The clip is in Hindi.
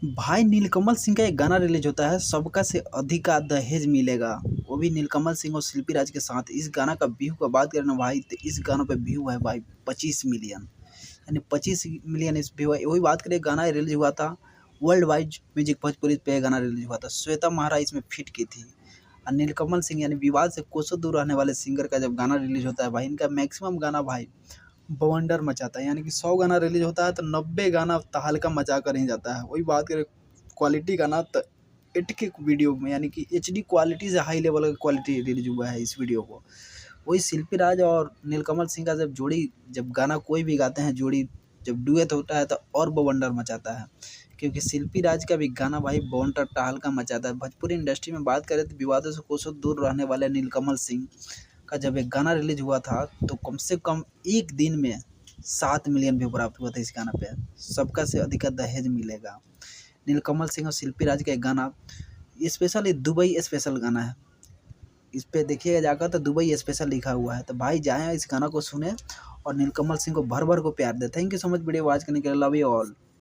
भाई नीलकमल सिंह का एक गाना रिलीज होता है, सबका से अधिका दहेज मिलेगा। वो भी नीलकमल सिंह और शिल्पी राज के साथ। इस गाना का व्यू का बात करें ना भाई, तो इस गानों पे व्यू है भाई 25 मिलियन, यानी 25 मिलियन इस व्यू है। वही बात करें, गाना रिलीज हुआ था वर्ल्ड वाइड म्यूजिक भोजपुरी पे गाना रिलीज हुआ था। श्वेता महाराज इसमें फिट की थी। और नीलकमल सिंह यानी विवाद से कोसों दूर रहने वाले सिंगर का जब गाना रिलीज होता है भाई, इनका मैक्सिमम गाना भाई बवंडर मचाता है। यानी कि 100 गाना रिलीज होता है तो 90 गाना तहलका मचा कर ही जाता है। वही बात करें क्वालिटी का ना, तो 8K वीडियो में, यानी कि HD क्वालिटी से हाई लेवल का क्वालिटी रिलीज हुआ है इस वीडियो को। वही शिल्पी राज और नीलकमल सिंह का जब जोड़ी, जब गाना कोई भी गाते हैं जोड़ी, जब डुएट होता है तो और बवंडर मचाता है। क्योंकि शिल्पी राज का भी गाना भाई बवंडर टहलका मचाता है। भोजपुरी इंडस्ट्री में बात करें तो विवादों से कोसों दूर रहने वाले नीलकमल सिंह का जब एक गाना रिलीज हुआ था, तो कम से कम एक दिन में 7 मिलियन व्यू प्राप्त हुआ था इस गाना पे। सबका से अधिक दहेज मिलेगा। नीलकमल सिंह और शिल्पी राज का एक गाना स्पेशल, दुबई स्पेशल गाना है। इस पे देखिएगा जाकर तो दुबई स्पेशल लिखा हुआ है। तो भाई जाएँ इस गाना को सुने और नीलकमल सिंह को भर भर को प्यार दे। Thank you so much video watch करने के लिए। Love you all.